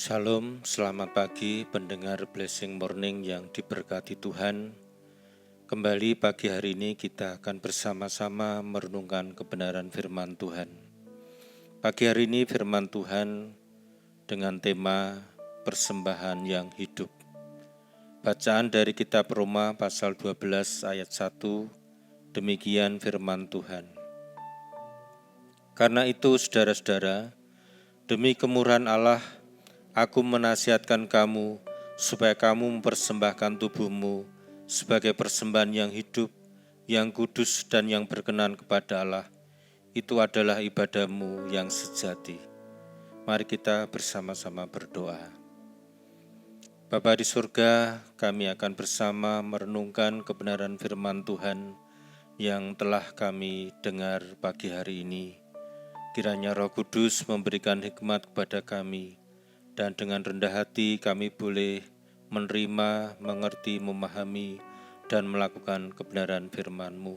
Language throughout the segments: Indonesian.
Shalom, selamat pagi pendengar Blessing Morning yang diberkati Tuhan. Kembali pagi hari ini kita akan bersama-sama merenungkan kebenaran firman Tuhan. Pagi hari ini firman Tuhan dengan tema persembahan yang hidup. Bacaan dari kitab Roma pasal 12 ayat 1, demikian firman Tuhan. Karena itu saudara-saudara, demi kemurahan Allah, aku menasihatkan kamu supaya kamu mempersembahkan tubuhmu sebagai persembahan yang hidup, yang kudus dan yang berkenan kepada Allah. Itu adalah ibadahmu yang sejati. Mari kita bersama-sama berdoa. Bapa di surga, kami akan bersama merenungkan kebenaran firman Tuhan yang telah kami dengar pagi hari ini. Kiranya Roh Kudus memberikan hikmat kepada kami, dan dengan rendah hati kami boleh menerima, mengerti, memahami, dan melakukan kebenaran firman-Mu.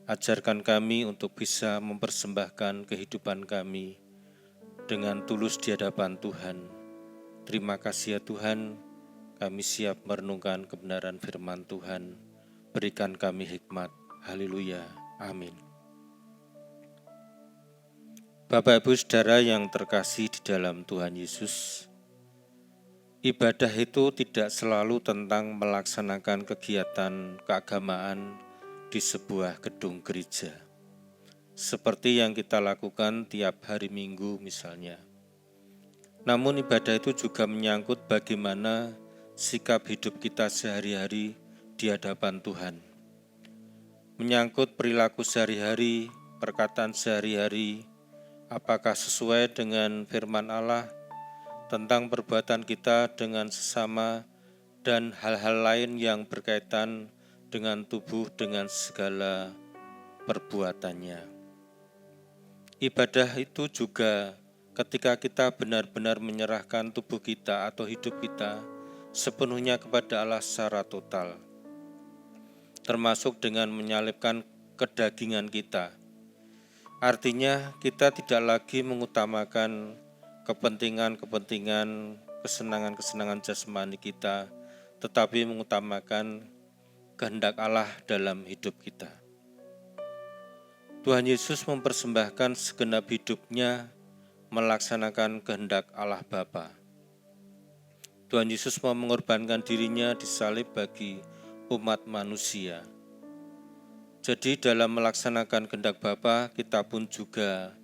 Ajarkan kami untuk bisa mempersembahkan kehidupan kami dengan tulus di hadapan Tuhan. Terima kasih ya Tuhan, kami siap merenungkan kebenaran firman Tuhan. Berikan kami hikmat. Haleluya. Amin. Bapak Ibu Saudara yang terkasih di dalam Tuhan Yesus, ibadah itu tidak selalu tentang melaksanakan kegiatan keagamaan di sebuah gedung gereja, seperti yang kita lakukan tiap hari Minggu misalnya. Namun ibadah itu juga menyangkut bagaimana sikap hidup kita sehari-hari di hadapan Tuhan. Menyangkut perilaku sehari-hari, perkataan sehari-hari, apakah sesuai dengan firman Allah tentang perbuatan kita dengan sesama dan hal-hal lain yang berkaitan dengan tubuh dengan segala perbuatannya. Ibadah itu juga ketika kita benar-benar menyerahkan tubuh kita atau hidup kita sepenuhnya kepada Allah secara total, termasuk dengan menyalibkan kedagingan kita. Artinya kita tidak lagi mengutamakan kepentingan-kepentingan, kesenangan-kesenangan jasmani kita, tetapi mengutamakan kehendak Allah dalam hidup kita. Tuhan Yesus mempersembahkan segenap hidupnya melaksanakan kehendak Allah Bapa. Tuhan Yesus mau mengorbankan dirinya disalib bagi umat manusia. Jadi dalam melaksanakan kehendak Bapa, kita pun juga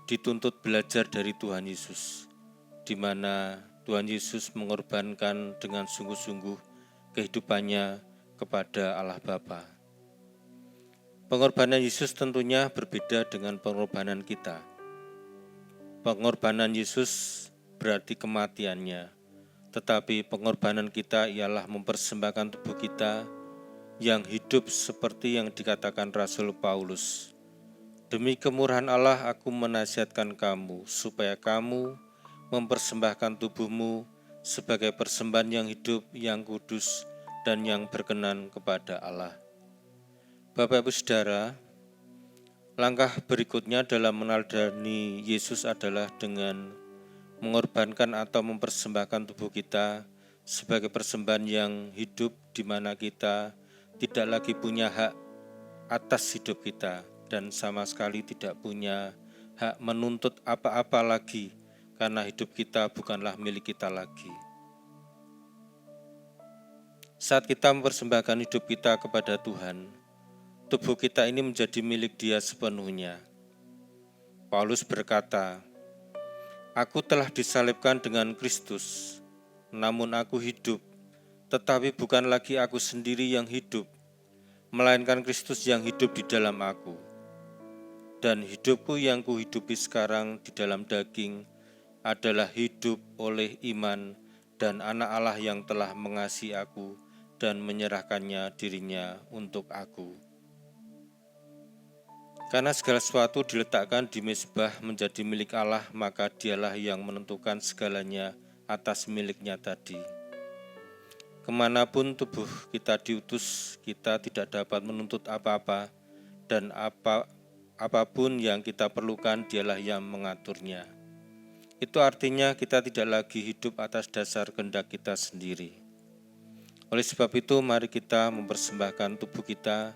dituntut belajar dari Tuhan Yesus, di mana Tuhan Yesus mengorbankan dengan sungguh-sungguh kehidupannya kepada Allah Bapa. Pengorbanan Yesus tentunya berbeda dengan pengorbanan kita. Pengorbanan Yesus berarti kematiannya, tetapi pengorbanan kita ialah mempersembahkan tubuh kita yang hidup seperti yang dikatakan Rasul Paulus. Demi kemurahan Allah aku menasihatkan kamu supaya kamu mempersembahkan tubuhmu sebagai persembahan yang hidup, yang kudus, dan yang berkenan kepada Allah. Bapak Ibu Saudara, langkah berikutnya dalam meneladani Yesus adalah dengan mengorbankan atau mempersembahkan tubuh kita sebagai persembahan yang hidup, di mana kita tidak lagi punya hak atas hidup kita dan sama sekali tidak punya hak menuntut apa-apa lagi, karena hidup kita bukanlah milik kita lagi. Saat kita mempersembahkan hidup kita kepada Tuhan, tubuh kita ini menjadi milik Dia sepenuhnya. Paulus berkata, "Aku telah disalibkan dengan Kristus, namun aku hidup, tetapi bukan lagi aku sendiri yang hidup, melainkan Kristus yang hidup di dalam aku. Dan hidupku yang kuhidupi sekarang di dalam daging adalah hidup oleh iman dan Anak Allah yang telah mengasihi aku dan menyerahkannya dirinya untuk aku." Karena segala sesuatu diletakkan di mezbah menjadi milik Allah, maka Dialah yang menentukan segalanya atas miliknya tadi. Kemanapun tubuh kita diutus, kita tidak dapat menuntut apa-apa, dan apapun yang kita perlukan Dialah yang mengaturnya. Itu artinya kita tidak lagi hidup atas dasar kehendak kita sendiri. Oleh sebab itu, mari kita mempersembahkan tubuh kita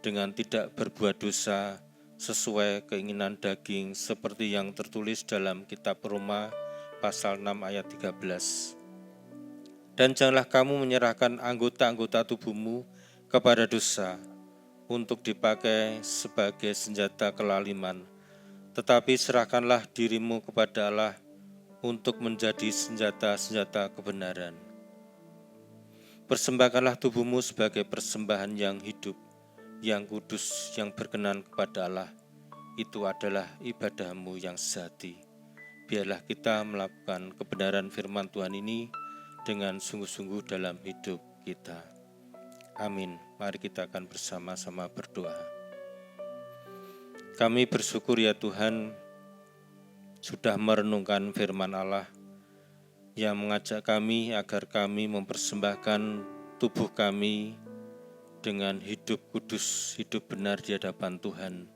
dengan tidak berbuat dosa sesuai keinginan daging seperti yang tertulis dalam kitab Roma pasal 6 ayat 13. Dan janganlah kamu menyerahkan anggota-anggota tubuhmu kepada dosa untuk dipakai sebagai senjata kelaliman, tetapi serahkanlah dirimu kepada Allah untuk menjadi senjata-senjata kebenaran. Persembahkanlah tubuhmu sebagai persembahan yang hidup, yang kudus, yang berkenan kepada Allah. Itu adalah ibadahmu yang sejati. Biarlah kita melakukan kebenaran firman Tuhan ini dengan sungguh-sungguh dalam hidup kita. Amin. Mari kita akan bersama-sama berdoa. Kami bersyukur ya Tuhan, sudah merenungkan firman Allah yang mengajak kami agar kami mempersembahkan tubuh kami dengan hidup kudus, hidup benar di hadapan Tuhan.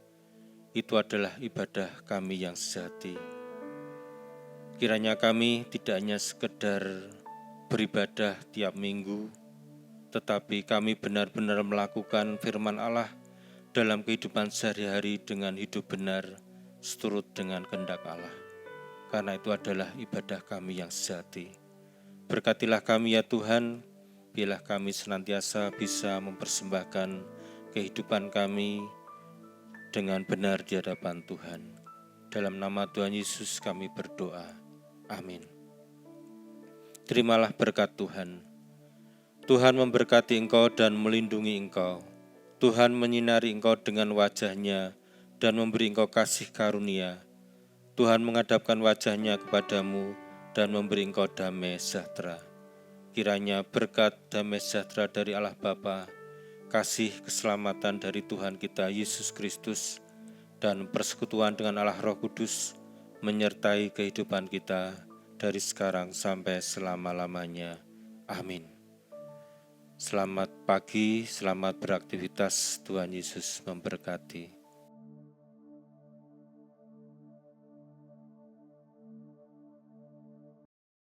Itu adalah ibadah kami yang sejati. Kiranya kami tidak hanya sekedar beribadah tiap minggu, tetapi kami benar-benar melakukan firman Allah dalam kehidupan sehari-hari dengan hidup benar, seturut dengan kehendak Allah. Karena itu adalah ibadah kami yang sejati. Berkatilah kami ya Tuhan, biarlah kami senantiasa bisa mempersembahkan kehidupan kami dengan benar di hadapan Tuhan. Dalam nama Tuhan Yesus kami berdoa. Amin. Terimalah berkat Tuhan. Tuhan memberkati engkau dan melindungi engkau. Tuhan menyinari engkau dengan wajah-Nya dan memberi engkau kasih karunia. Tuhan menghadapkan wajah-Nya kepadamu dan memberi engkau damai sejahtera. Kiranya berkat damai sejahtera dari Allah Bapa, kasih keselamatan dari Tuhan kita Yesus Kristus, dan persekutuan dengan Allah Roh Kudus menyertai kehidupan kita dari sekarang sampai selama-lamanya. Amin. Selamat pagi, selamat beraktivitas, Tuhan Yesus memberkati.